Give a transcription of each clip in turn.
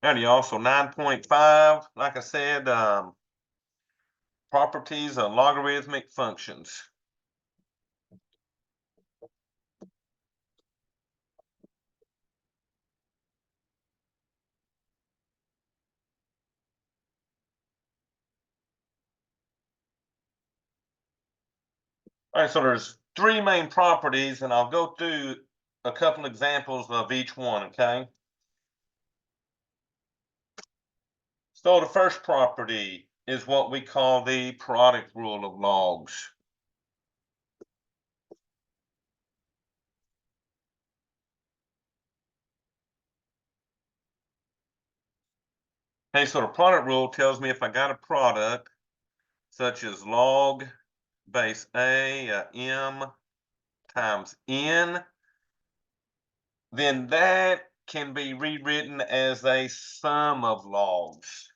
Now, y'all, so 9.5, like I said, properties of logarithmic functions. All right, so there's three main properties, and I'll go through a couple examples of each one, okay? So the first property is what we call the product rule of logs. Okay, so the product rule tells me if I got a product such as log base A m times n, then that can be rewritten as a sum of logs.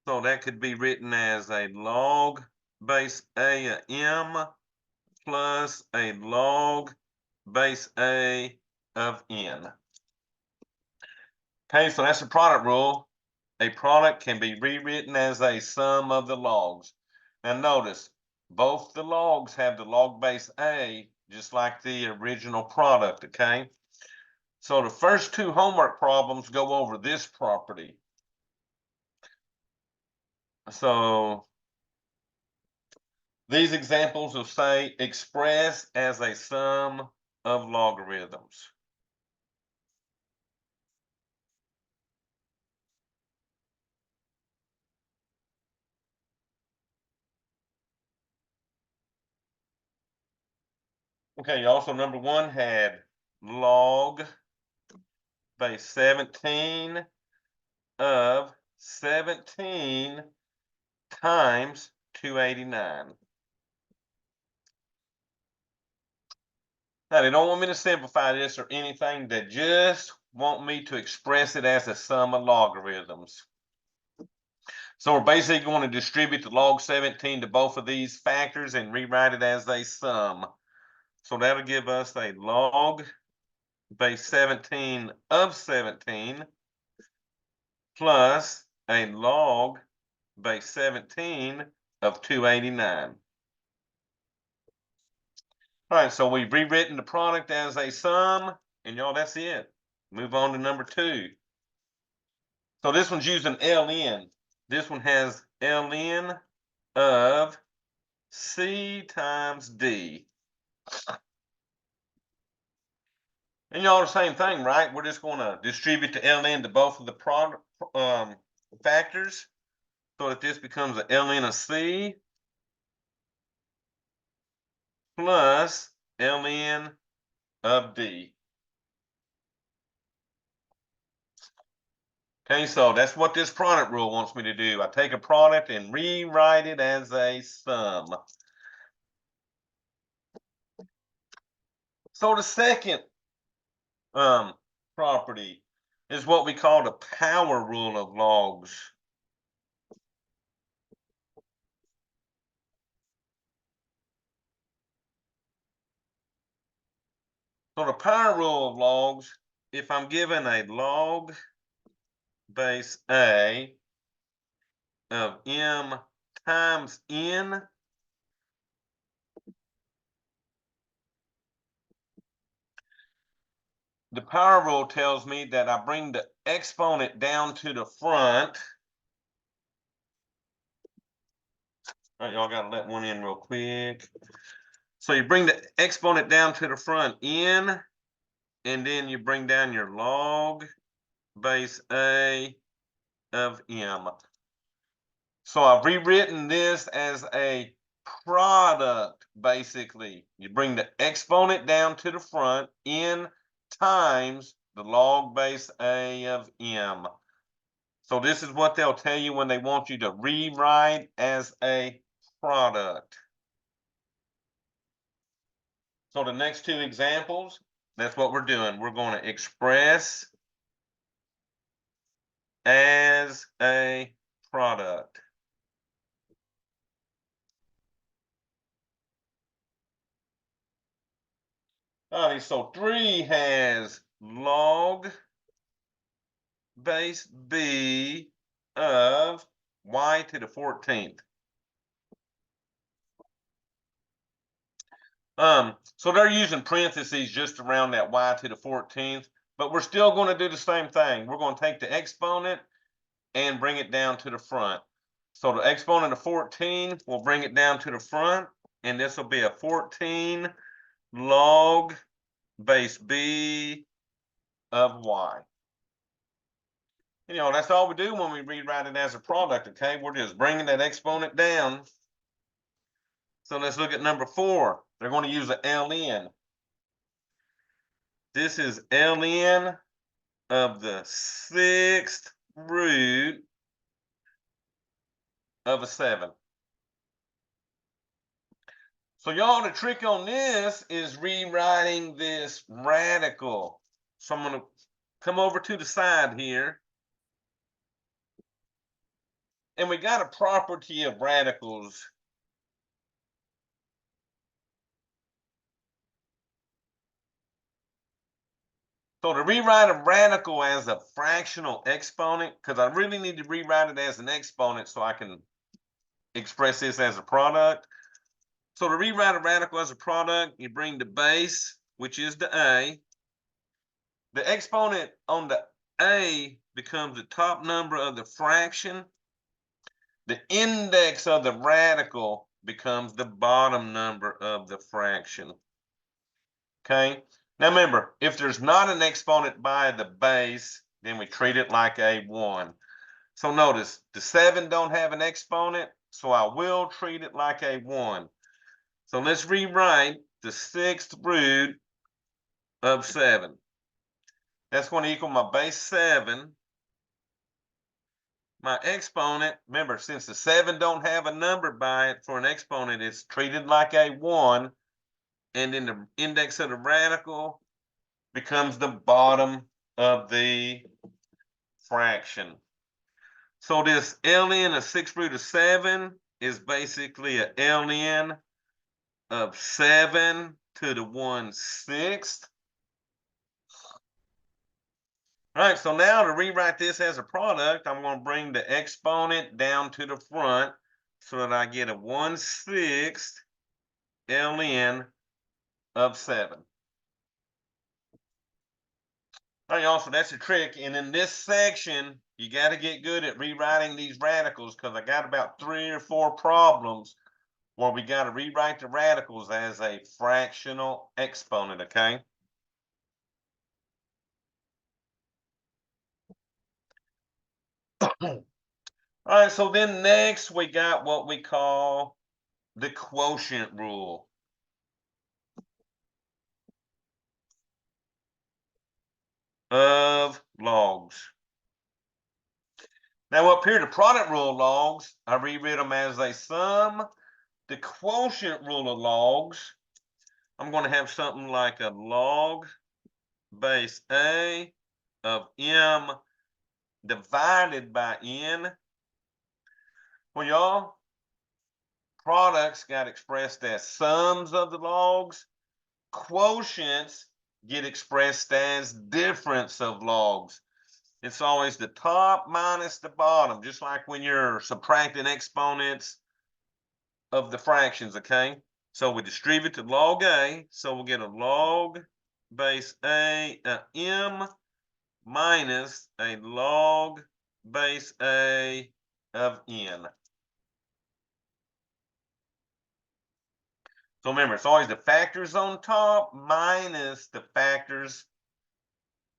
So that could be written as a log base A m plus a log base A of n. Okay, so that's the product rule. A product can be rewritten as a sum of the logs. Now notice, both the logs have the log base A, just like the original product, okay? So the first two homework problems go over this property. So these examples will say express as a sum of logarithms. Okay, also number one had log base 17 of 17 times 289. Now, they don't want me to simplify this or anything. They just want me to express it as a sum of logarithms. So we're basically going to distribute the log 17 to both of these factors and rewrite it as a sum. So that'll give us a log base 17 of 17 plus a log base 17 of 289. All right, so we've rewritten the product as a sum, and y'all, that's it. Move on to number two. So this one's using ln. This one has ln of c times d. And y'all, the same thing, right? We're just going to distribute the ln to both of the product factors so that this becomes a ln of c plus ln of d. Okay, so that's what this product rule wants me to do. I take a product and rewrite it as a sum. So the second property is what we call the power rule of logs. So the power rule of logs, if I'm given a log base A of m times n, the power rule tells me that I bring the exponent down to the front. All right, y'all got to let one in real quick. So you bring the exponent down to the front n, and then you bring down your log base A of m. So I've rewritten this as a product, basically. You bring the exponent down to the front, n times the log base A of m. So this is what they'll tell you when they want you to rewrite as a product. So the next two examples, that's what we're doing. We're going to express as a product. All right, so 3 has log base b of y to the 14th. So they're using parentheses just around that y to the 14th, but we're still going to do the same thing. We're going to take the exponent and bring it down to the front. So the exponent of 14 will bring it down to the front, and this will be a 14 log base b of y. You know, that's all we do when we rewrite it as a product, okay? We're just bringing that exponent down. So let's look at number 4. They're going to use an ln. This is ln of the 6th root of a 7. So y'all, the trick on this is rewriting this radical. So I'm going to come over to the side here. And we got a property of radicals. So to rewrite a radical as a fractional exponent, because I really need to rewrite it as an exponent so I can express this as a product. So to rewrite a radical as a product, you bring the base, which is the a. The exponent on the a becomes the top number of the fraction. The index of the radical becomes the bottom number of the fraction. Okay? Now remember, if there's not an exponent by the base, then we treat it like a 1. So notice, the 7 don't have an exponent, so I will treat it like a 1. So let's rewrite the 6th root of 7. That's going to equal my base 7. My exponent, remember, since the 7 don't have a number by it for an exponent, it's treated like a 1. And then the index of the radical becomes the bottom of the fraction. So this ln of 6 root of 7 is basically a ln of 7 to the 1/6. All right, so now to rewrite this as a product, I'm going to bring the exponent down to the front so that I get a 1/6 ln of 7. All right, y'all, so that's the trick. And in this section, you got to get good at rewriting these radicals because I got about 3 or 4 problems where we got to rewrite the radicals as a fractional exponent, okay? All right, so then next we got what we call the quotient rule. Of logs. Now up here, the product rule of logs, I reread them as a sum. The quotient rule of logs, I'm going to have something like a log base a of m divided by n. Well, y'all, products got expressed as sums of the logs. Quotients get expressed as difference of logs. It's always the top minus the bottom, just like when you're subtracting exponents of the fractions, okay? So we distribute the log a, so we'll get a log base a m minus a log base a of n. So remember, it's always the factors on top minus the factors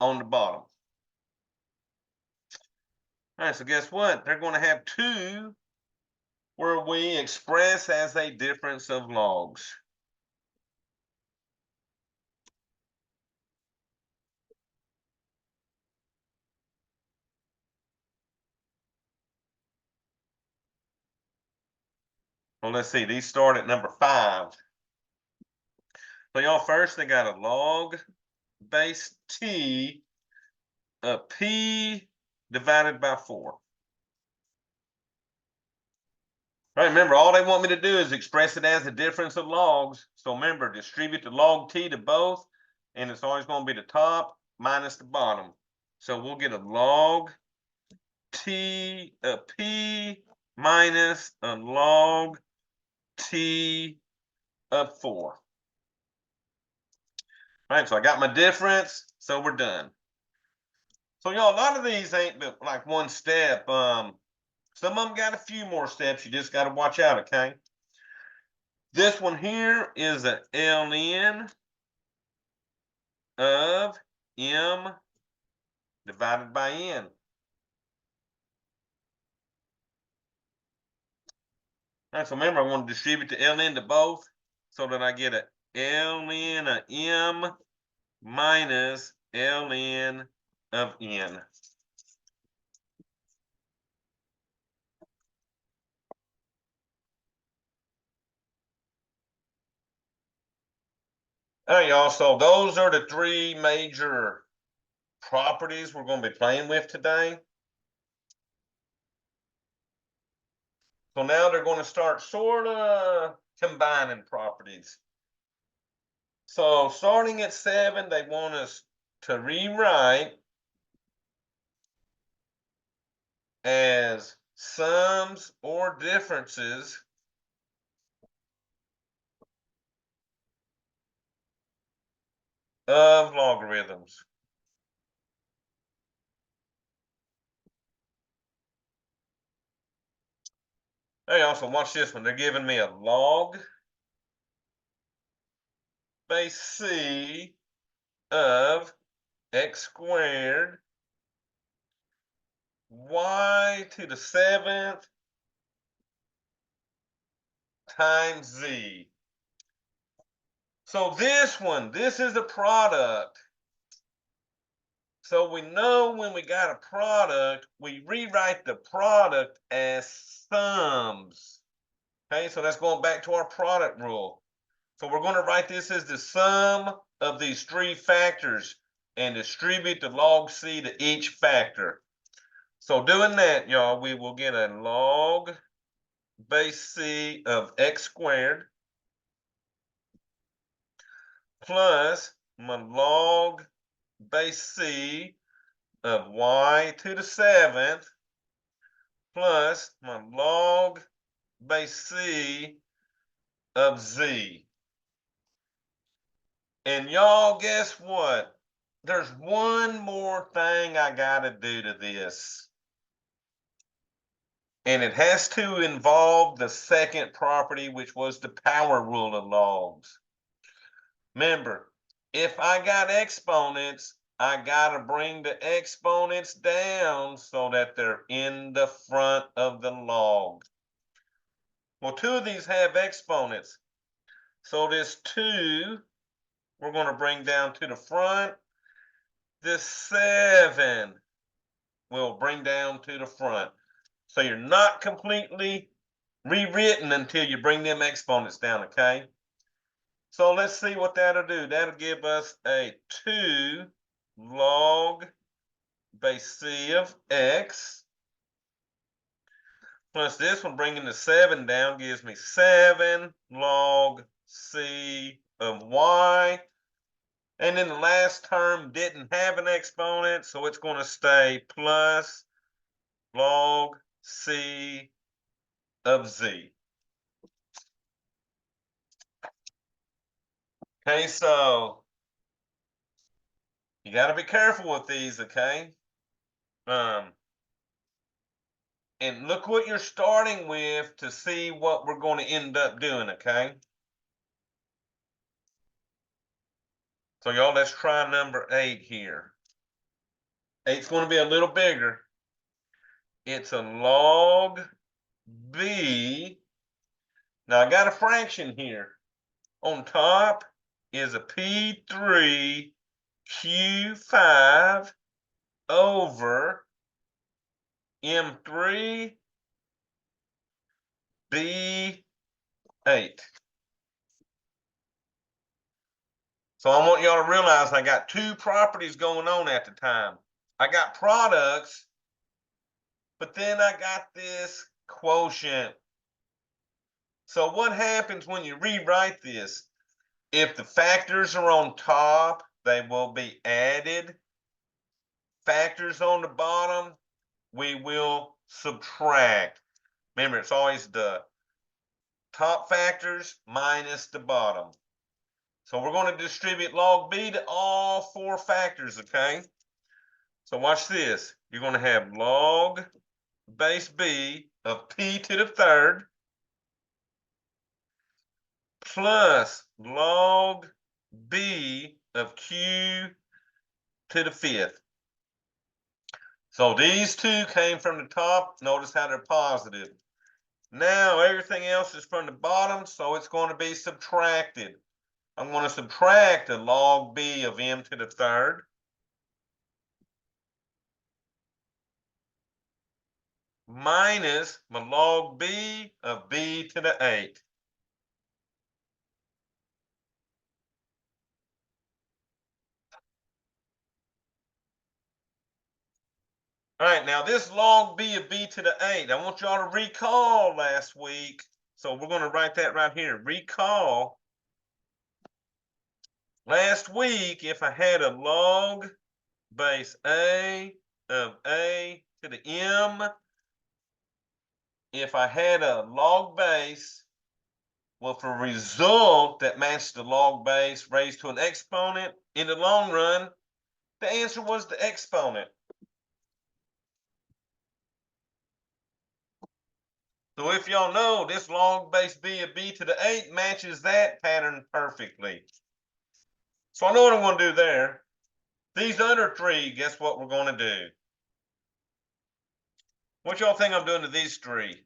on the bottom. All right, so guess what? They're going to have 2 where we express as a difference of logs. Well, let's see. These start at number 5. So y'all, first they got a log base t of p divided by 4. All right, remember, all they want me to do is express it as a difference of logs. So remember, distribute the log t to both. and it's always going to be the top minus the bottom. So we'll get a log P minus a log T of 4. All right, so I got my difference, so we're done. So y'all, a lot of these ain't but like one step. Some of them got a few more steps. You just got to watch out, okay? This one here is a ln of m divided by n. All right, so remember, I want to distribute the ln to both so that I get a ln of m minus ln of n. All right, y'all, so those are the three major properties we're going to be playing with today. So now they're going to start sort of combining properties. So starting at 7, they want us to rewrite as sums or differences of logarithms. Hey, also watch this one. They're giving me a log base c of x squared y to the 7th times z. So this one, this is a product. So we know when we got a product, we rewrite the product as sums. Okay, so that's going back to our product rule. So we're going to write this as the sum of these three factors and distribute the log c to each factor. So doing that, y'all, we will get a log base c of x squared plus my log base c of y to the 7th plus my log base c of z. And y'all, guess what? There's one more thing I gotta do to this. And it has to involve the second property, which was the power rule of logs. Remember, if I got exponents, I gotta bring the exponents down so that they're in the front of the log. Well, two of these have exponents. So this 2, we're going to bring down to the front. This 7 will bring down to the front. So you're not completely rewritten until you bring them exponents down, okay? So let's see what that'll do. That'll give us a 2 log base c of x plus this one bringing the 7 down gives me 7 log c of y. And then the last term didn't have an exponent, so it's going to stay plus log c of z. Okay, so you got to be careful with these, okay? And look what you're starting with to see what we're going to end up doing, okay? So y'all, let's try number 8 here. 8's going to be a little bigger. It's a log b. Now I got a fraction here. On top is a P3 Q5 over M3 B8. So I want y'all to realize I got two properties going on at the time. I got products, but then I got this quotient. So what happens when you rewrite this? If the factors are on top they will be added. Factors on the bottom, we will subtract. Remember, it's always the top factors minus the bottom. So we're going to distribute log b to all four factors, okay? So watch this. You're going to have log base b of p to the third plus log b of q to the fifth. So these two came from the top. Notice how they're positive. Now everything else is from the bottom, so it's going to be subtracted. I'm going to subtract a log b of m to the third minus my log b of b to the 8. All right, now this log b of b to the 8, I want y'all to recall last week. So we're going to write that right here. Recall last week, if I had a log base a of a to the m, if I had a log base with a result that matched the log base raised to an exponent, in the long run, the answer was the exponent. So if y'all know, this log base b of b to the 8 matches that pattern perfectly. So I know what I'm going to do there. These other three, guess what we're going to do? What y'all think I'm doing to these three?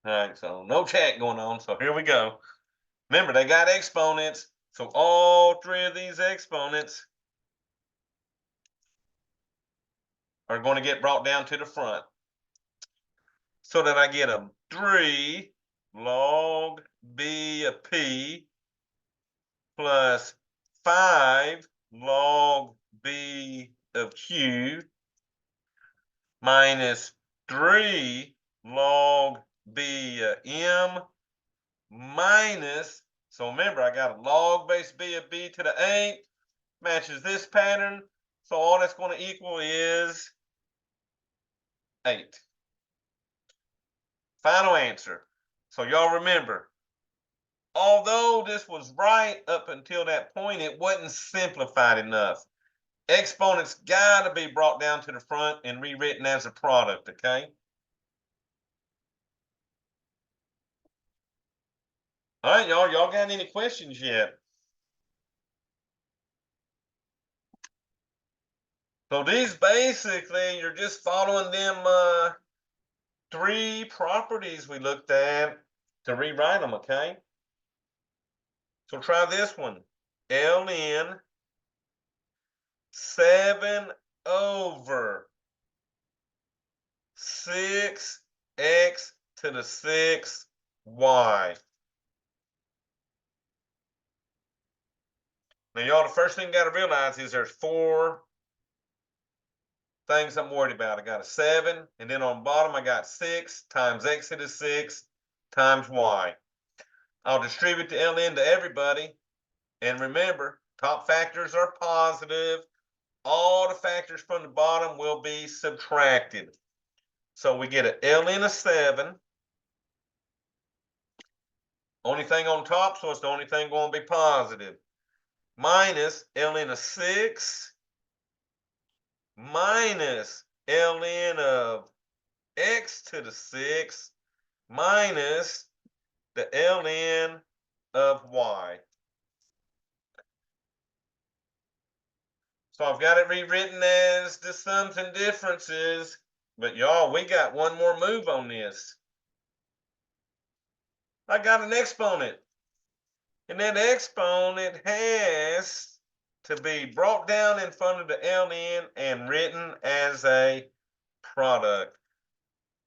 All right, so no chat going on. So here we go. Remember, they got exponents. So all three of these exponents are going to get brought down to the front. So that I get a 3 log b of p plus 5 log b of q minus 3 log b of m minus, so remember I got a log base b of b to the 8, matches this pattern, so all that's going to equal is 8. Final answer. So y'all remember, although this was right up until that point, it wasn't simplified enough. Exponents got to be brought down to the front and rewritten as a product, okay? All right, y'all. Y'all got any questions yet? So these basically, you're just following them three properties we looked at to rewrite them, okay? So try this one. ln 7 over 6x to the 6y. Now, y'all, the first thing you got to realize is there's four things I'm worried about. I got a 7, and then on the bottom I got 6 times x to the 6 times y. I'll distribute the ln to everybody. And remember, top factors are positive. All the factors from the bottom will be subtracted. So we get an ln of 7. Only thing on top, so it's the only thing going to be positive. Minus ln of 6 minus ln of x to the 6 minus the ln of y. So I've got it rewritten as the sums and differences, but y'all, we got one more move on this. I got an exponent, and that exponent has to be brought down in front of the ln and written as a product.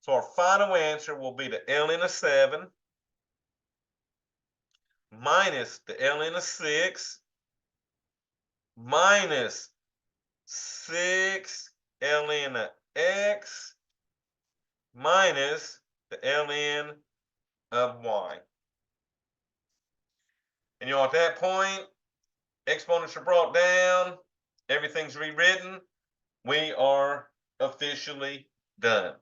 So our final answer will be the ln of 7 minus the ln of 6 minus 6 ln of x minus the ln of y. And at that point, exponents are brought down, everything's rewritten, we are officially done.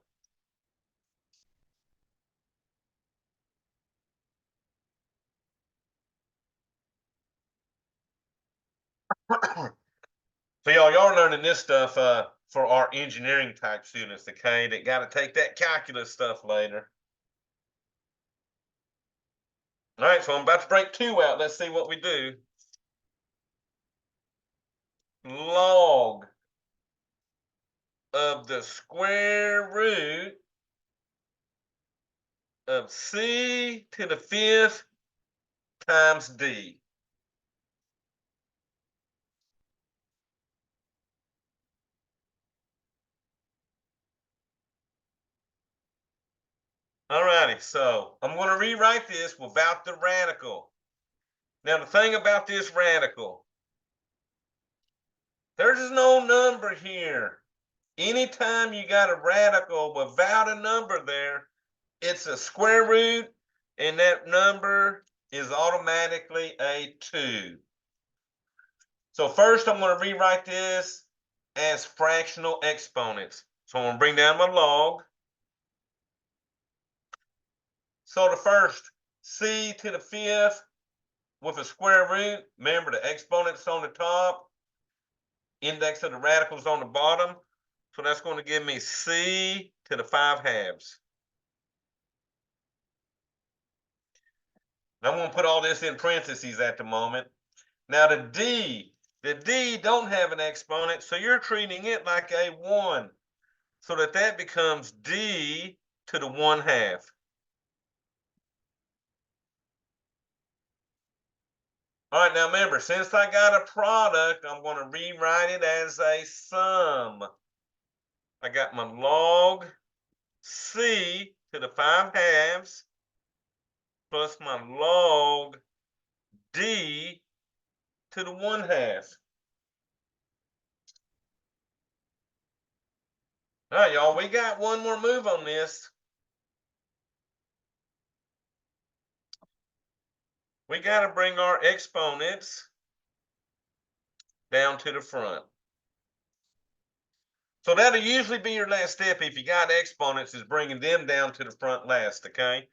So y'all are learning this stuff for our engineering type students, okay? That got to take that calculus stuff later. All right, so I'm about to break 2 out. Let's see what we do. Log of the square root of c to the 5th times d. All righty, so I'm going to rewrite this without the radical. Now, the thing about this radical, there's no number here. Anytime you got a radical without a number there, it's a square root, and that number is automatically a 2. So first, I'm going to rewrite this as fractional exponents. So I'm going to bring down my log. So the first, c to the 5th with a square root. Remember, the exponent's on the top, index of the radicals on the bottom. So that's going to give me c to the 5/2. I'm going to put all this in parentheses at the moment. Now the D don't have an exponent, so you're treating it like a 1. So that becomes D to the 1/2. All right, now remember, since I got a product, I'm going to rewrite it as a sum. I got my log C to the 5/2 plus my log D to the 1/2. All right, y'all, we got one more move on this. We got to bring our exponents down to the front. So that'll usually be your last step if you got exponents, is bringing them down to the front last, okay?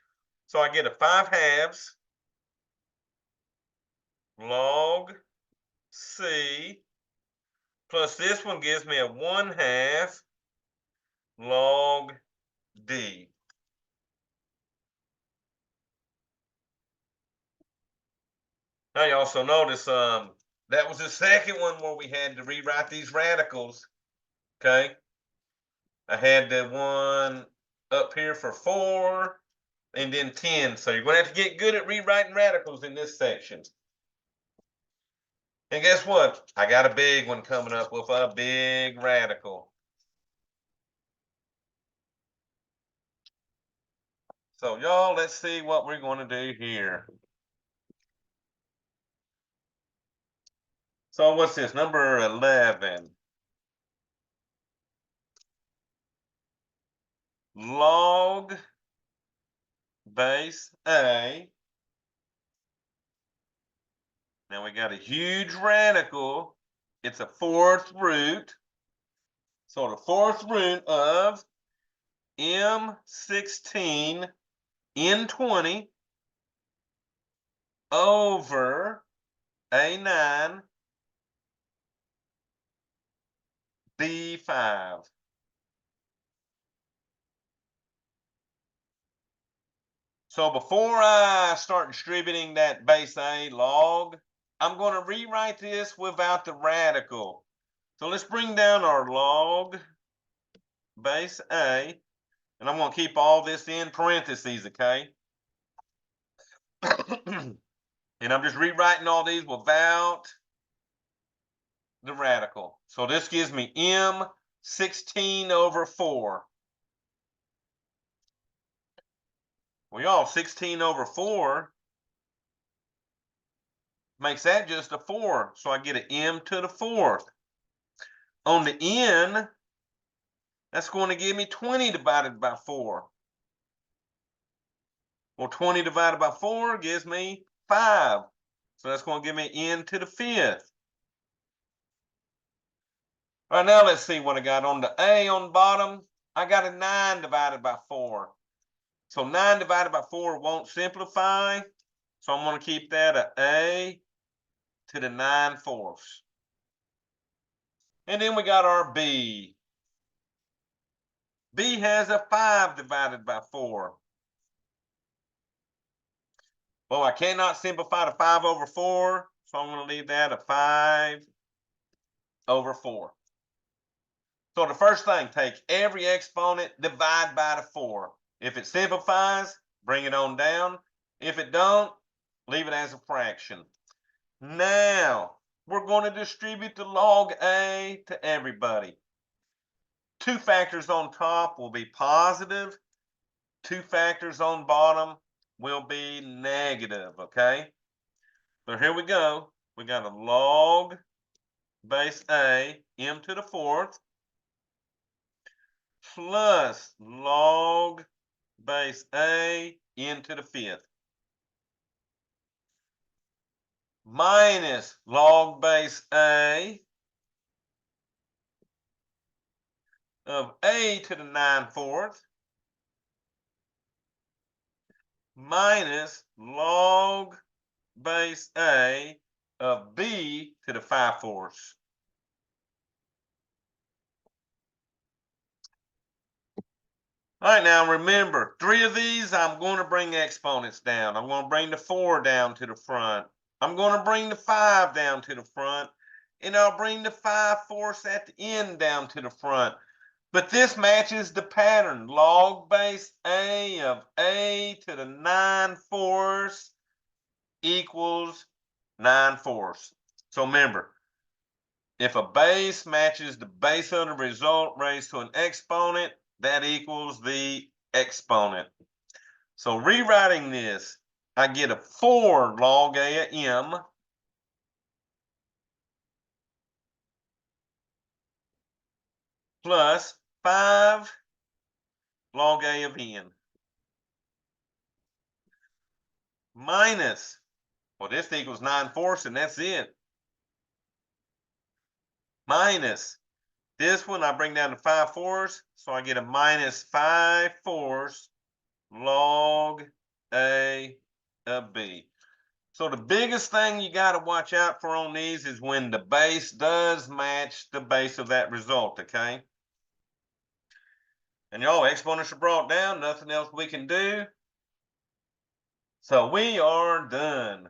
So I get a 5/2 log C plus this one gives me a 1/2 log D. Now you also notice that was the second one where we had to rewrite these radicals, okay? I had the one up here for 4 and then 10. So you're going to have to get good at rewriting radicals in this section. And guess what? I got a big one coming up with a big radical. So y'all, let's see what we're going to do here. So what's this? Number 11. Log base A. Now we got a huge radical. It's a 4th root. So the 4th root of M16 N20 over A9 B5. So before I start distributing that base A log, I'm going to rewrite this without the radical. So let's bring down our log base A, and I'm going to keep all this in parentheses, okay? And I'm just rewriting all these without the radical. So this gives me M16 over 4. Well, y'all, 16 over 4 makes that just a 4. So I get an M to the 4th. On the N, That's going to give me 20 divided by 4. Well, 20 divided by 4 gives me 5. So that's going to give me n to the 5th. All right, now let's see what I got on the a on the bottom. I got a 9 divided by 4. So 9 divided by 4 won't simplify. So I'm going to keep that a to the 9/4. And then we got our b. B has a 5 divided by 4. Well, I cannot simplify the 5 over 4, so I'm going to leave that a 5 over 4. So the first thing, take every exponent, divide by the 4. If it simplifies, bring it on down. If it don't, leave it as a fraction. Now, we're going to distribute the log A to everybody. 2 factors on top will be positive. 2 factors on bottom will be negative, okay? So here we go. We got a log base A, m to the 4th, plus log base A, n to the 5th, minus log base A of A to the 9/4, minus log base A of B to the 5/4. All right, now remember, 3 of these, I'm going to bring exponents down. I'm going to bring the 4 down to the front. I'm going to bring the 5 down to the front. And I'll bring the 5/4 at the end down to the front. But this matches the pattern. Log base A of A to the 9/4 equals 9/4. So remember, if a base matches the base of the result raised to an exponent, that equals the exponent. So rewriting this, I get a 4 log A of m plus 5 log A of n minus, well, this equals 9/4, and that's it. Minus this one, I bring down to 5/4, so I get a minus 5/4 log A of B. So the biggest thing you got to watch out for on these is when the base does match the base of that result, okay? And y'all, exponents are brought down, nothing else we can do. So we are done.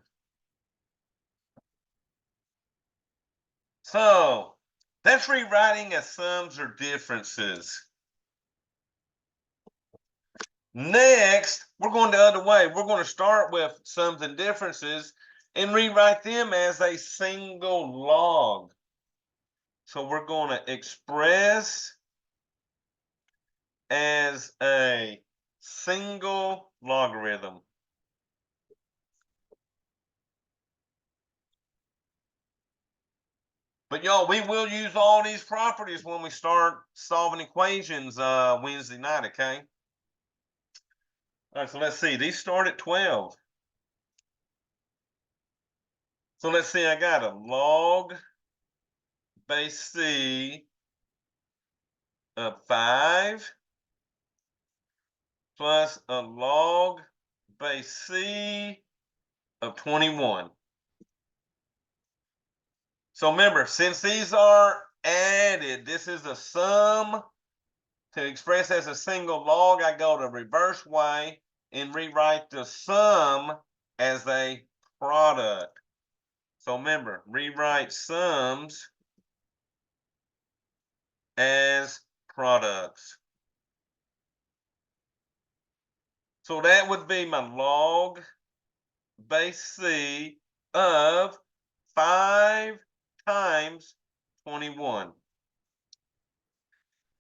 So that's rewriting as sums or differences. Next, we're going the other way. We're going to start with sums and differences and rewrite them as a single log. So we're going to express as a single logarithm. But y'all, we will use all these properties when we start solving equations Wednesday night, okay? All right, so let's see. These start at 12. So let's see, I got a log base C of 5 plus a log base C of 21. So remember, since these are added, this is a sum. To express as a single log, I go the reverse way and rewrite the sum as a product. So remember, rewrite sums as products. So that would be my log base C of 5 times 21.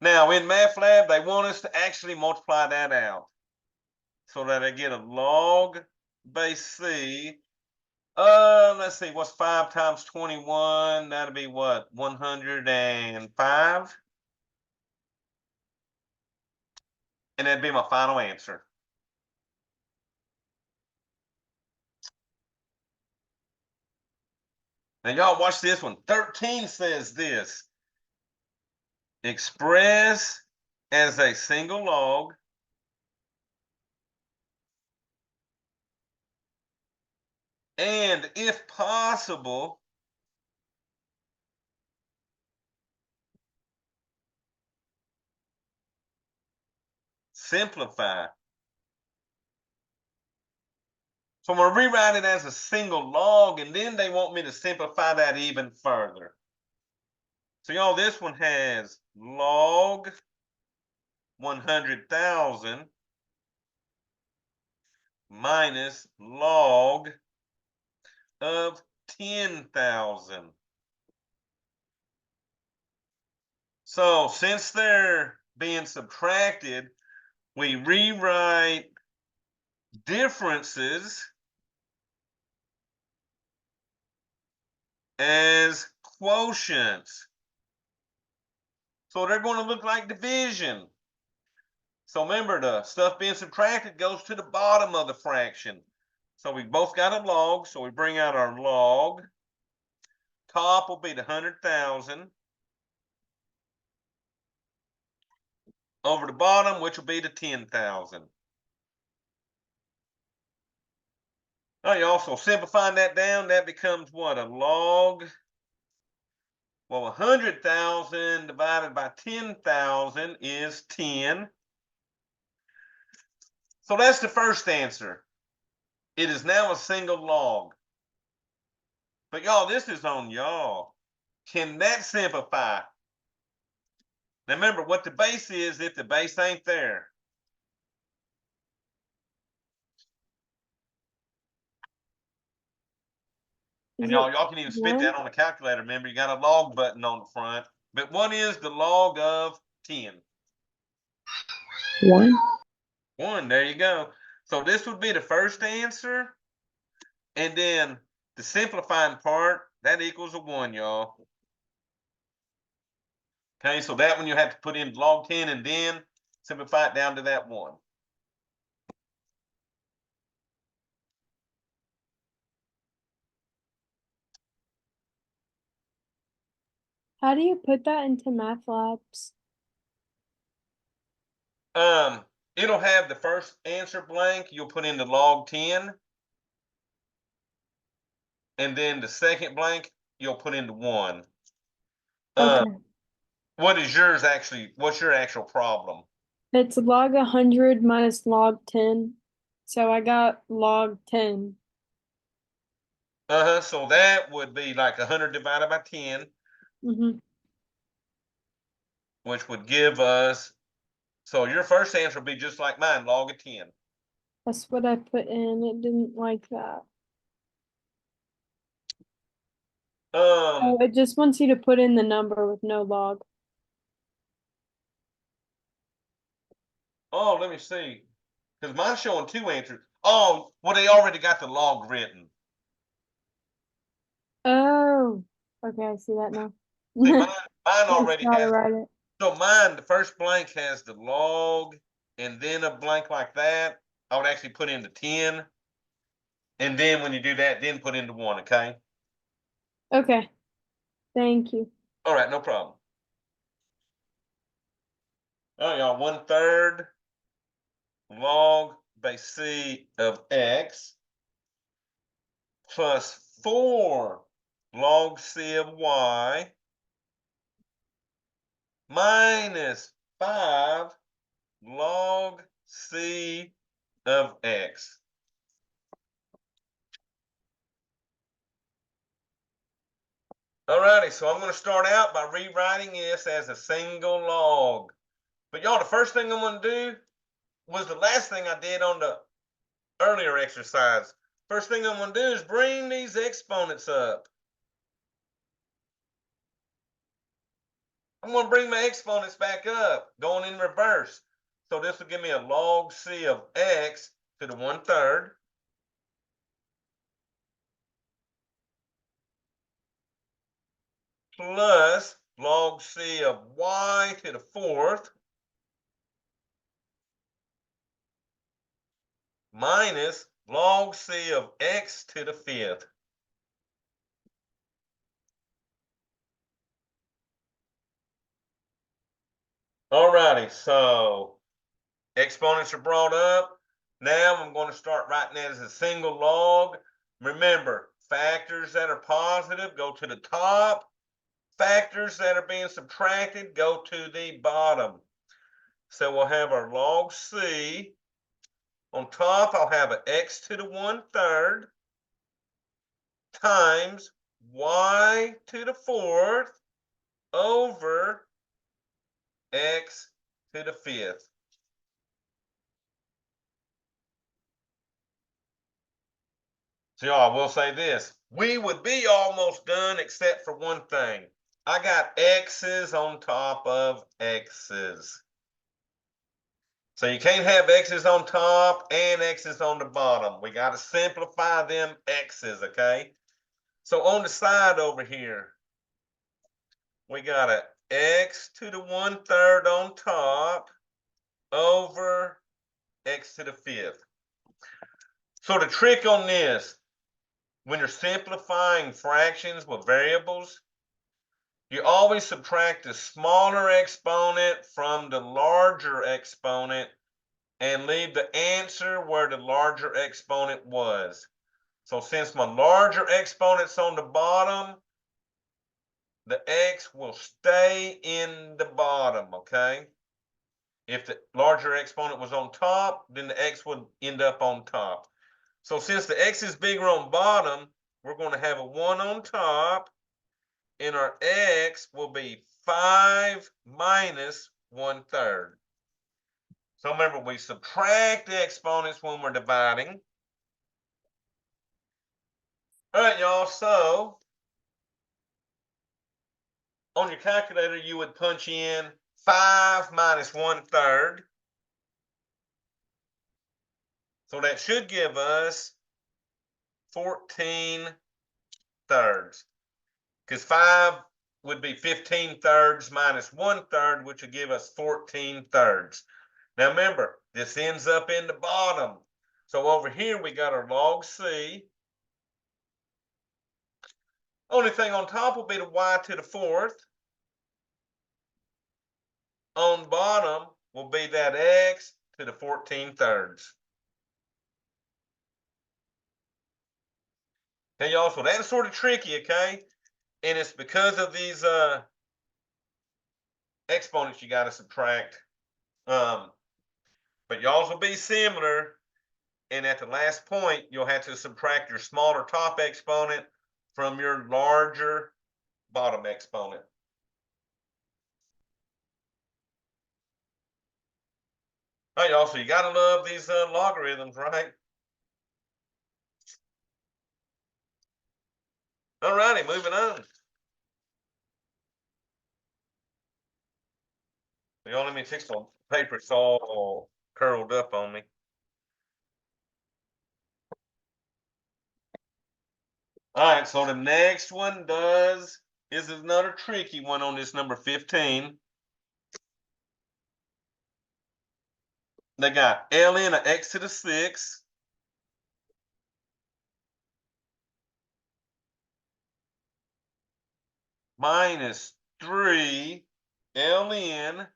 Now in MATLAB, they want us to actually multiply that out so that I get a log base C. Let's see, what's 5 times 21? That'll be what, 105? And that'd be my final answer. Now y'all watch this one. 13 says this. Express as a single log and if possible, simplify. So I'm going to rewrite it as a single log, and then they want me to simplify that even further. So y'all, this one has log 100,000 minus log of 10,000. So since they're being subtracted, we rewrite differences as quotients. So they're going to look like division. So remember, the stuff being subtracted goes to the bottom of the fraction. So we both got a log, so we bring out our log. Top will be the 100,000. Over the bottom, which will be the 10,000. Oh, you also simplifying that down, that becomes what? A log. Well, 100,000 divided by 10,000 is 10. So that's the first answer. It is now a single log. But y'all, this is on y'all. Can that simplify? Now remember what the base is if the base ain't there. And y'all can even spit that on the calculator. Remember, you got a log button on the front. But what is the log of 10? 1. 1, there you go. So this would be the first answer. And then the simplifying part, that equals a 1, y'all. Okay, so that one you have to put in log 10 and then simplify it down to that 1. How do you put that into Math Labs? It'll have the first answer blank. You'll put in the log 10. And then the second blank, you'll put into 1. Okay. What is yours actually? What's your actual problem? It's log 100 minus log 10. So I got log 10. So that would be like 100 divided by 10, Mm-hmm. which would give us, so your first answer would be just like mine, log of 10. That's what I put in. It didn't like that. Oh, it just wants you to put in the number with no log. Oh, let me see. Because mine's showing 2 answers. Oh, well, they already got the log written. Oh, okay, I see that now. See, mine That's already how to has, write it. so mine, the first blank has the log, and then a blank like that. I would actually put in the 10. And then when you do that, then put in the 1, okay? Okay, thank you. All right, no problem. All right, y'all, 1/3 log base c of x plus 4 log c of y minus 5 log c of x. Alrighty, so I'm going to start out by rewriting this as a single log. But y'all, the first thing I'm going to do was the last thing I did on the earlier exercise. First thing I'm going to do is bring these exponents up. I'm going to bring my exponents back up, going in reverse. So this will give me a log c of x to the 1/3 plus log c of y to the 4th minus log C of x to the fifth. Alrighty, so exponents are brought up. Now I'm going to start writing that as a single log. Remember, factors that are positive go to the top. Factors that are being subtracted go to the bottom. So we'll have our log C. On top, I'll have an x to the 1/3 times y to the 4th over x to the 5th. So y'all, I will say this. We would be almost done except for one thing. I got x's on top of x's. So you can't have x's on top and x's on the bottom. We got to simplify them x's, okay? So on the side over here, we got a x to the 1/3 on top over x to the 5th. So the trick on this, when you're simplifying fractions with variables, you always subtract the smaller exponent from the larger exponent and leave the answer where the larger exponent was. So since my larger exponent's on the bottom, the x will stay in the bottom, okay? If the larger exponent was on top, then the x would end up on top. So since the x is bigger on bottom, we're going to have a 1 on top, and our x will be 5 minus 1/3. So remember, we subtract the exponents when we're dividing. All right, y'all, so on your calculator, you would punch in 5 minus 1/3. So that should give us 14 thirds. Because 5 would be 15 thirds minus 1/3, which would give us 14 thirds. Now remember, this ends up in the bottom. So over here, we got our log C. Only thing on top will be the y to the 4th. On bottom will be that x to the 14 thirds. Hey, y'all, so that's sort of tricky, okay? And it's because of these exponents you got to subtract. But y'all's will be similar. And at the last point, you'll have to subtract your smaller top exponent from your larger bottom exponent. All right, y'all, so you got to love these logarithms, right? All righty, moving on. Y'all, let me fix my paper. It's all curled up on me. All right, so the next one is another tricky one on this number 15. They got ln of x to the 6 minus 3 ln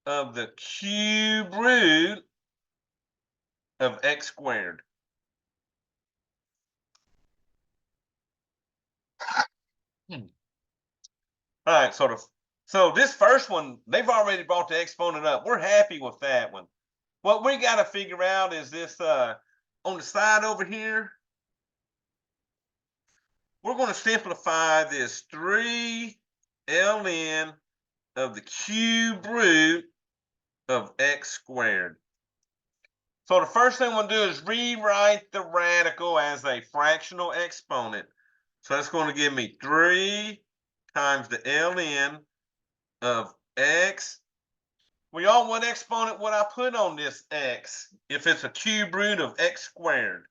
of the cube root of x squared. All right, so this first one, they've already brought the exponent up. We're happy with that one. What we got to figure out is this on the side over here. We're going to simplify this 3 ln of the cube root of x squared. So the first thing we'll do is rewrite the radical as a fractional exponent. So that's going to give me 3 times the ln of x. Well, y'all, what exponent would I put on this x if it's a cube root of x squared?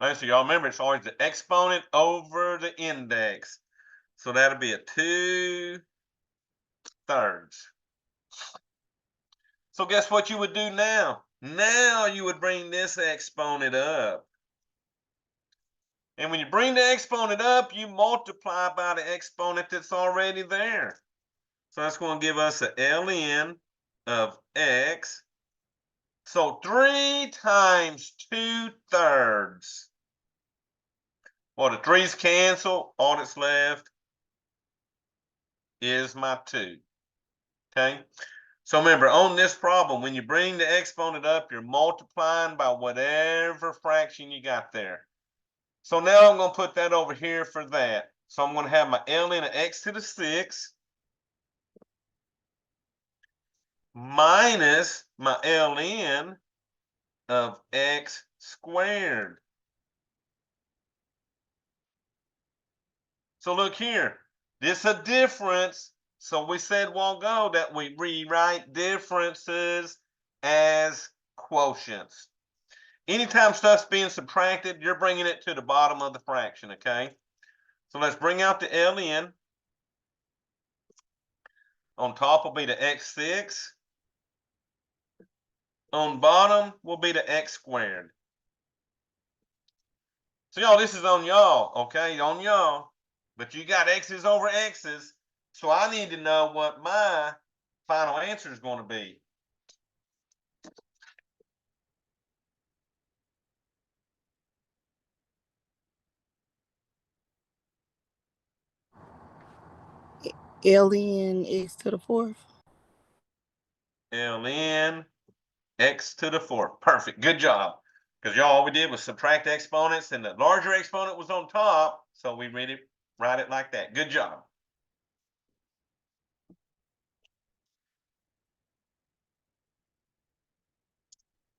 All right, so y'all remember it's always the exponent over the index. So that'll be a 2/3. So guess what you would do now? Now you would bring this exponent up. And when you bring the exponent up, you multiply by the exponent that's already there. So that's going to give us a ln of x. So 3 times 2/3. Well, the 3's cancel. All that's left is my 2. Okay? So remember, on this problem, when you bring the exponent up, you're multiplying by whatever fraction you got there. So now I'm going to put that over here for that. So I'm going to have my ln of x to the 6 minus my ln of x squared. So look here, this is a difference. So we said a while ago that we rewrite differences as quotients. Anytime stuff's being subtracted, you're bringing it to the bottom of the fraction, okay? So let's bring out the ln. On top will be the x6. On bottom will be the x squared. So y'all, this is on y'all, okay? On y'all. But you got x's over x's. So I need to know what my final answer is going to be. Ln x to the 4th. ln x to the 4th. Perfect. Good job. Because y'all, all we did was subtract exponents, and the larger exponent was on top. So we write it like that. Good job.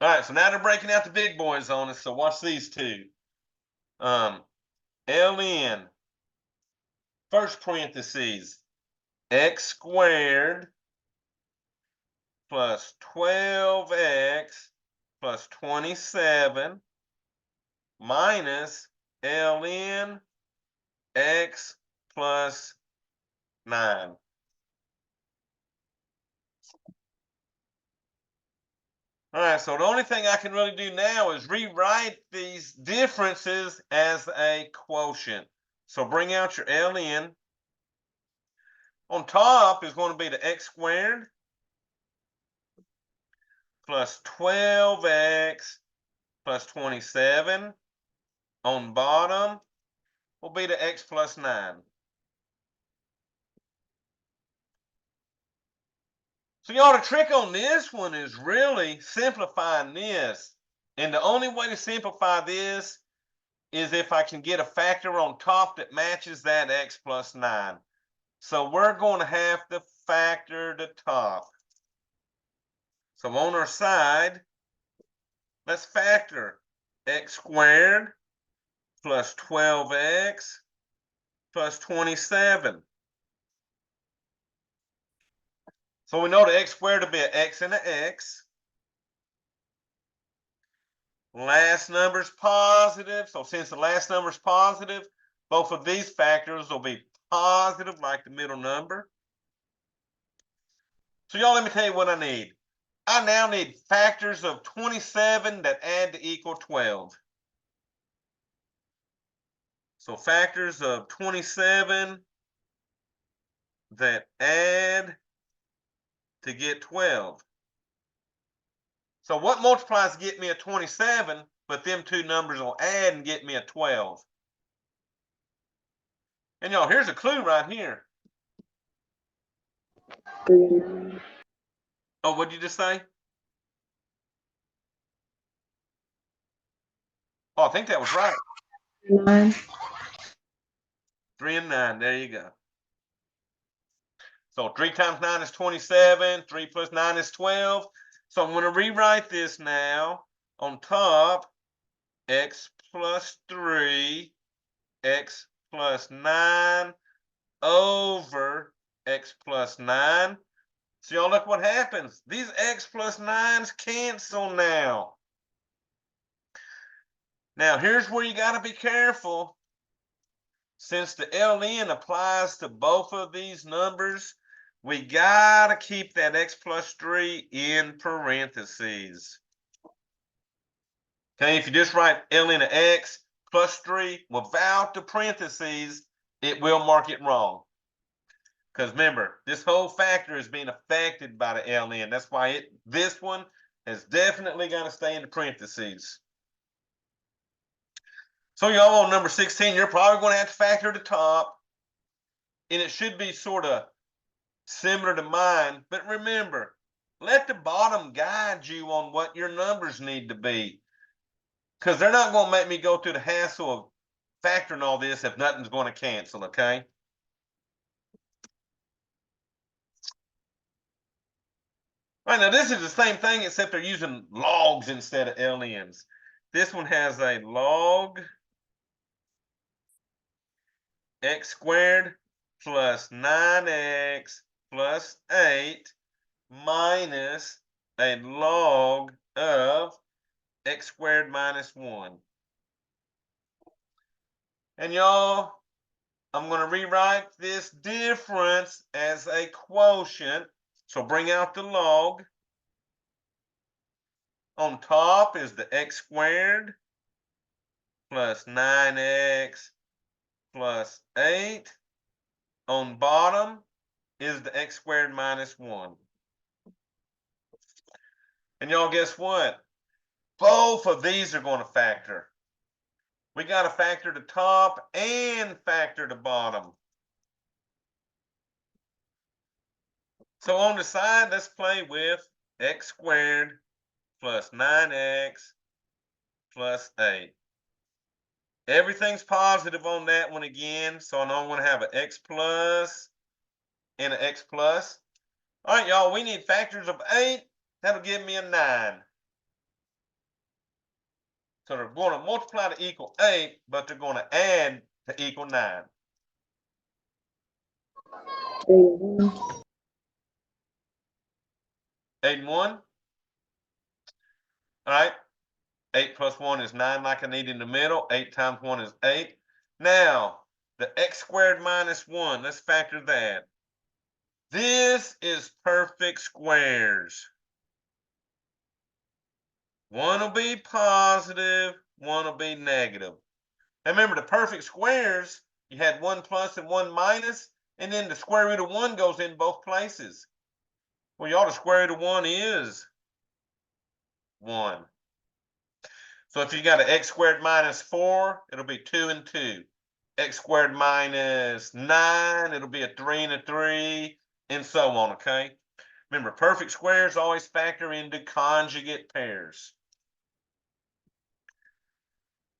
All right, so now they're breaking out the big boys on us. So watch these two. ln, first parentheses, x squared plus 12x plus 27 minus ln x plus 9. All right, so the only thing I can really do now is rewrite these differences as a quotient. So bring out your ln. On top is going to be the x squared plus 12x plus 27. On bottom will be the x plus 9. So y'all, the trick on this one is really simplifying this. And the only way to simplify this is if I can get a factor on top that matches that x plus 9. So we're going to have to factor the top. So on our side, let's factor x squared plus 12x plus 27. So we know the x squared will be an x and an x. Last number is positive. So since the last number is positive, both of these factors will be positive like the middle number. So y'all, let me tell you what I need. I now need factors of 27 that add to equal 12. So factors of 27 that add to get 12. So what multiplies to get me a 27, but them two numbers will add and get me a 12. And y'all, here's a clue right here. 3 and 9. Oh, what'd you just say? Oh, I think that was right. 9. 3 and 9. There you go. So 3 times 9 is 27. 3 plus 9 is 12. So I'm going to rewrite this now. On top, x plus 3, x plus 9 over x plus 9. So y'all, look what happens. These x plus 9s cancel now. Now, here's where you got to be careful. Since the ln applies to both of these numbers, we got to keep that x plus 3 in parentheses. Okay, if you just write ln of x plus 3 without the parentheses, it will mark it wrong. Because remember, this whole factor is being affected by the ln. That's why this one has definitely got to stay in the parentheses. So y'all on number 16, you're probably going to have to factor the top. And it should be sort of similar to mine. But remember, let the bottom guide you on what your numbers need to be. Because they're not going to make me go through the hassle of factoring all this if nothing's going to cancel, okay? All right, now this is the same thing except they're using logs instead of LNs. This one has a log x squared plus 9x plus 8 minus a log of x squared minus 1. And y'all, I'm going to rewrite this difference as a quotient. So bring out the log. On top is the x squared plus 9x plus 8. On bottom is the x squared minus 1. And y'all, guess what? Both of these are going to factor. We got to factor the top and factor the bottom. So on the side, let's play with x squared plus 9x plus 8. Everything's positive on that one again. So I know I'm going to have an x plus and an x plus. All right, y'all, we need factors of 8. That'll give me a 9. So they're going to multiply to equal 8, but they're going to add to equal 9. 8 and 1. All right. 8 plus 1 is 9 like I need in the middle. 8 times 1 is 8. Now, the x squared minus 1, let's factor that. This is perfect squares. One will be positive, one will be negative. And remember, the perfect squares, you had 1 plus and 1 minus, and then the square root of 1 goes in both places. Well, y'all, the square root of 1 is 1. So if you got an x squared minus 4, it'll be 2 and 2. X squared minus 9, it'll be a 3 and a 3, and so on, okay? Remember, perfect squares always factor into conjugate pairs.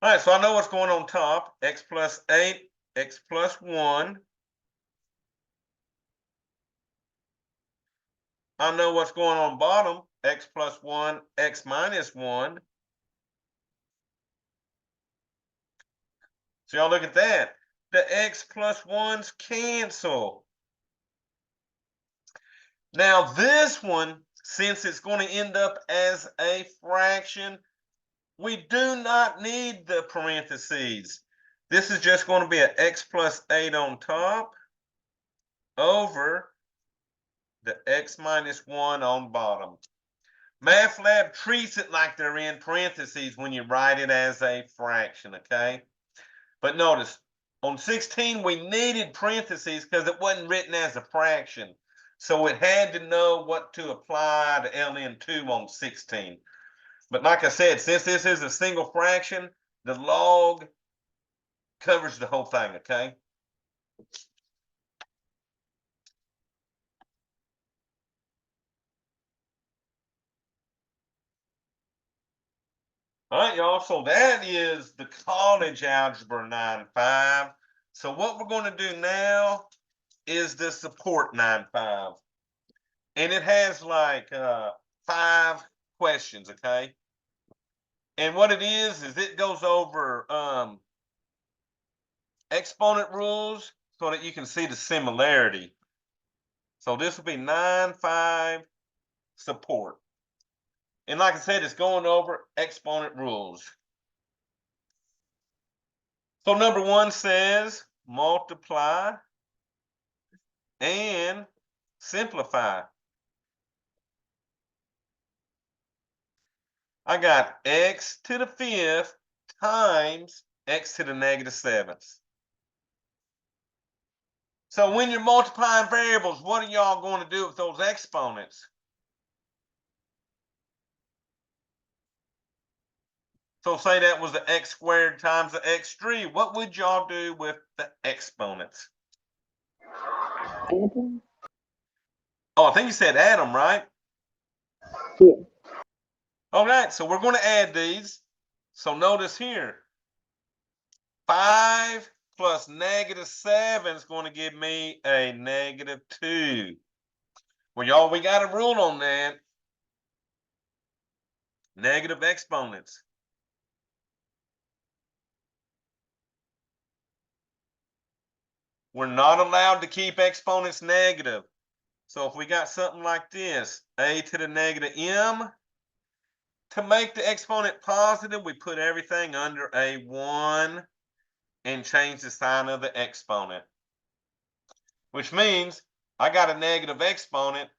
All right, so I know what's going on top. X plus 8, x plus 1. I know what's going on bottom. X plus 1, x minus 1. So y'all look at that. The x plus 1s cancel. Now this one, since it's going to end up as a fraction, we do not need the parentheses. This is just going to be an x plus 8 on top over the x minus 1 on bottom. MathLab treats it like they're in parentheses when you write it as a fraction, okay? But notice, on 16, we needed parentheses because it wasn't written as a fraction. So it had to know what to apply to ln2 on 16. But like I said, since this is a single fraction, the log covers the whole thing, okay? All right, y'all, so that is the college algebra 9.5. So what we're going to do now is the support 9.5. And it has like 5 questions, okay? And what it is it goes over exponent rules so that you can see the similarity. So this will be 9.5 support. And like I said, it's going over exponent rules. So number 1 says multiply and simplify. I got x to the 5th times x to the negative 7th. So when you're multiplying variables, what are y'all going to do with those exponents? So say that was the x squared times the x3. What would y'all do with the exponents? Add them? Oh, I think you said add them, right? Yeah. All right, so we're going to add these. So notice here, 5 plus negative 7 is going to give me a negative 2. Well, y'all, we got a rule on that. Negative exponents. We're not allowed to keep exponents negative. So if we got something like this, a to the negative m, to make the exponent positive, we put everything under a 1 and change the sign of the exponent. Which means I got a negative exponent.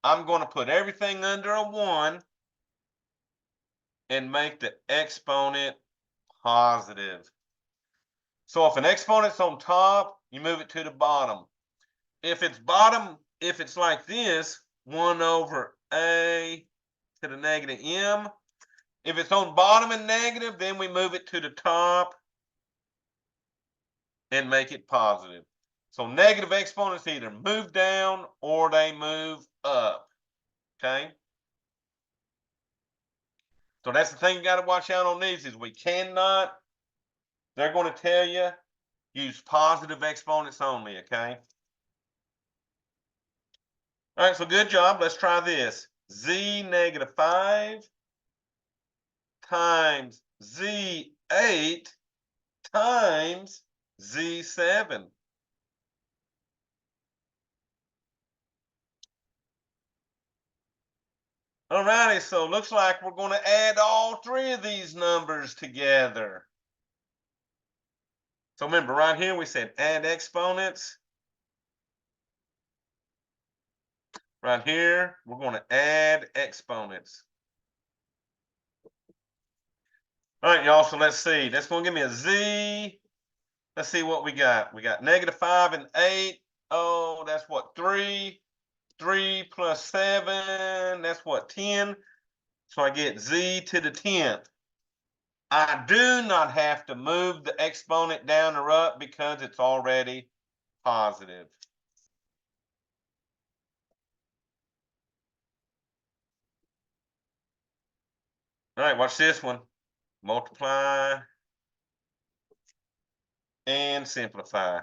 I'm going to put everything under a 1 and make the exponent positive. So if an exponent's on top, you move it to the bottom. If it's like this, 1 over a to the negative m. If it's on bottom and negative, then we move it to the top and make it positive. So negative exponents either move down or they move up. Okay? So that's the thing you got to watch out on these is we cannot, they're going to tell you, use positive exponents only, okay? All right, so good job. Let's try this. Z negative 5 times Z8 times Z7. All righty, so looks like we're going to add all 3 of these numbers together. So remember, right here we said add exponents. Right here, we're going to add exponents. All right, y'all, so let's see. That's going to give me a Z. Let's see what we got. We got negative 5 and 8. Oh, that's what, 3. 3 plus 7, that's what, 10. So I get Z to the 10th. I do not have to move the exponent down or up because it's already positive. All right, watch this one. Multiply and simplify.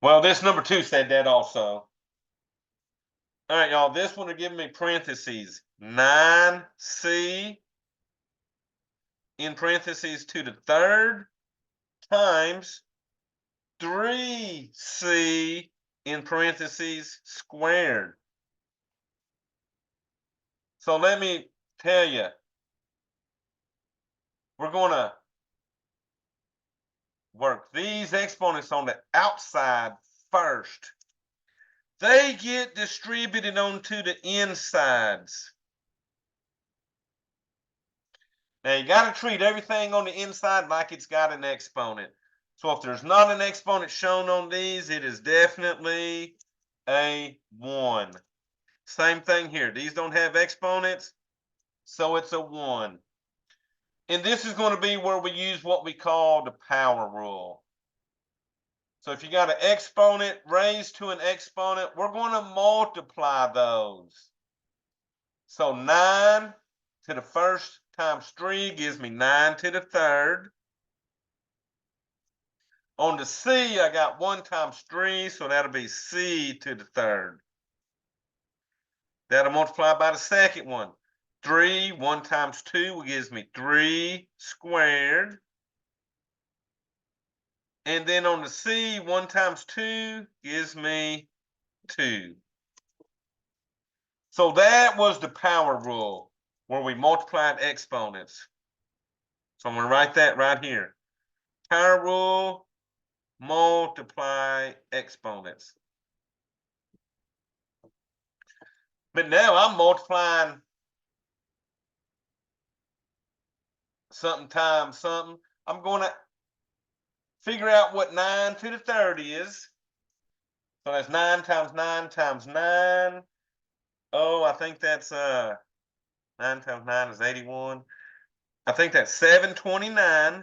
Well, this number 2 said that also. All right, y'all, this one are giving me parentheses. 9C in parentheses to the 3rd times 3C in parentheses squared. So let me tell you, we're going to work these exponents on the outside first. They get distributed onto the insides. Now you got to treat everything on the inside like it's got an exponent. So if there's not an exponent shown on these, it is definitely a 1. Same thing here. These don't have exponents, so it's a 1. And this is going to be where we use what we call the power rule. So if you got an exponent raised to an exponent, we're going to multiply those. So 9 to the 1st times 3 gives me 9 to the 3rd. On the C, I got 1 times 3, so that'll be C to the 3rd. That'll multiply by the second one. 3, 1 times 2 gives me 3 squared. And then on the C, 1 times 2 gives me 2. So that was the power rule. where we multiplied exponents. So I'm going to write that right here. Power rule, multiply exponents. But now I'm multiplying something times something. I'm going to figure out what 9 to the third is. So that's 9 times 9 times 9. Oh, I think that's 9 times 9 is 81. I think that's 729.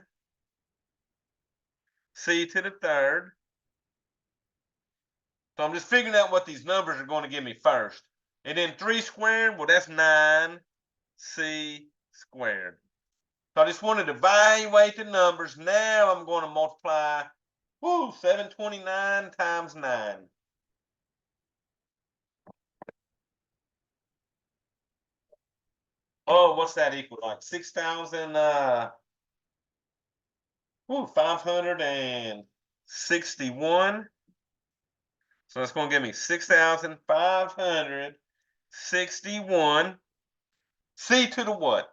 C to the third. So I'm just figuring out what these numbers are going to give me first. And then 3 squared, well, that's 9C squared. So I just wanted to evaluate the numbers. Now I'm going to multiply 729 times 9. Oh, what's that equal? Like 6,000 561. So it's going to give me 6,561. C to the what?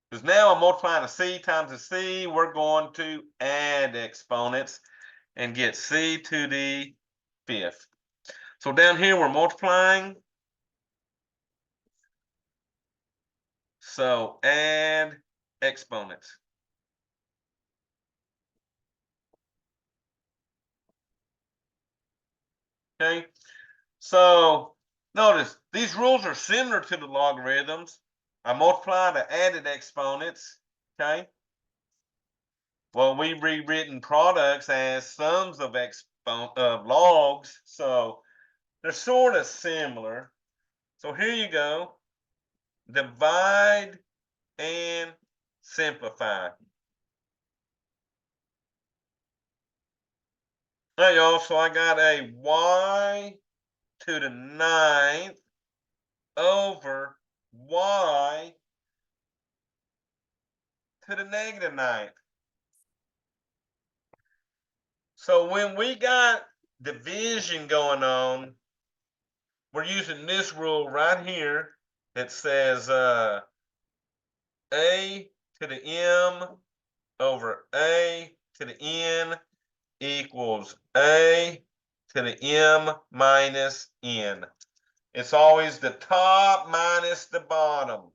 Because now I'm multiplying a C times a C. We're going to add exponents and get C to the fifth. So down here we're multiplying. So add exponents. Okay. So notice these rules are similar to the logarithms. I multiply the added exponents. Okay. Well, we've rewritten products as sums of logs. So they're sort of similar. So here you go. Divide and simplify. All right, y'all. So I got a y to the 9th over y to the negative 9th. So when we got division going on, we're using this rule right here that says a to the m over a to the n equals a to the m minus n. It's always the top minus the bottom.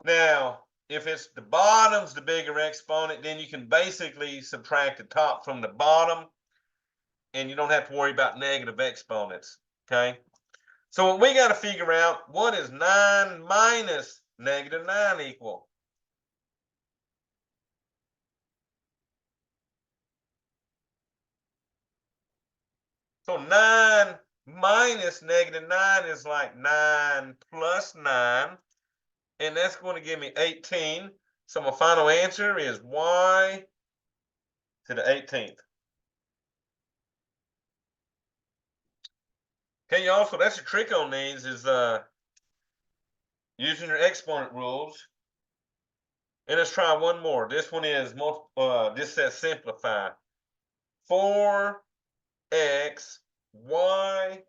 Now, if it's the bottom's the bigger exponent, then you can basically subtract the top from the bottom, and you don't have to worry about negative exponents, okay? So what we got to figure out, what is 9 minus negative 9 equal? So 9 minus negative 9 is like 9 plus 9, and that's going to give me 18. So my final answer is y to the 18th. Okay, y'all, so that's the trick on these is using your exponent rules. And let's try one more. This one is this says simplify. 4x y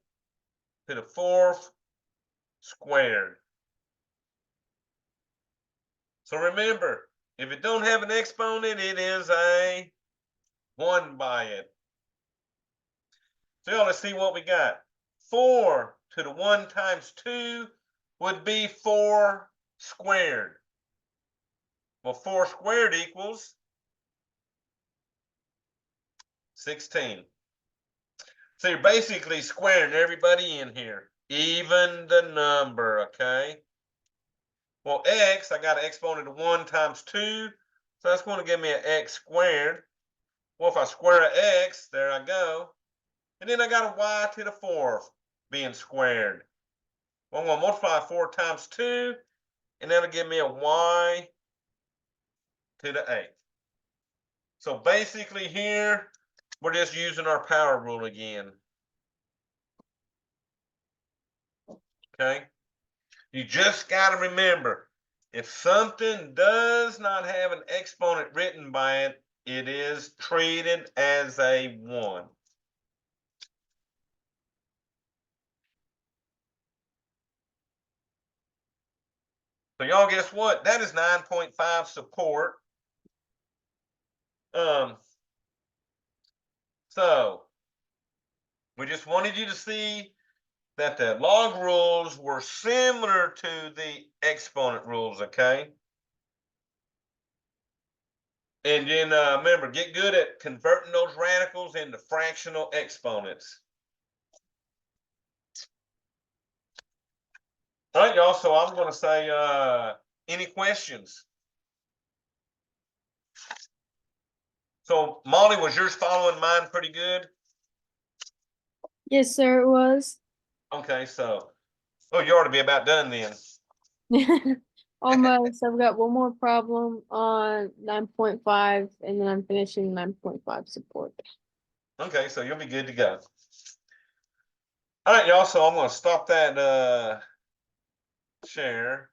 to the 4th squared. So remember, if it don't have an exponent, it is a 1 by it. So y'all, let's see what we got. 4 to the 1 times 2 would be 4 squared. Well, 4 squared equals 16. So you're basically squaring everybody in here. Even the number, okay? Well, x, I got an exponent of 1 times 2. So that's going to give me an x squared. Well, if I square an x, there I go. And then I got a y to the 4th being squared. Well, I'm going to multiply 4 times 2, and that'll give me a y to the 8th. So basically here, we're just using our power rule again. Okay? You just got to remember, if something does not have an exponent written by it, it is treated as a 1. So y'all guess what? That is 9.5 support. So we just wanted you to see that the log rules were similar to the exponent rules, okay? And then remember, get good at converting those radicals into fractional exponents. All right, y'all, so I'm going to say, any questions? So, Molly, was yours following mine pretty good? Yes, sir, it was. Okay, so, oh, you ought to be about done then. Almost. I've got one more problem on 9.5, and then I'm finishing 9.5 support. Okay, so you'll be good to go. All right, y'all, so I'm going to stop that share.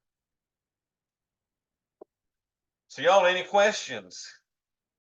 So, y'all, any questions?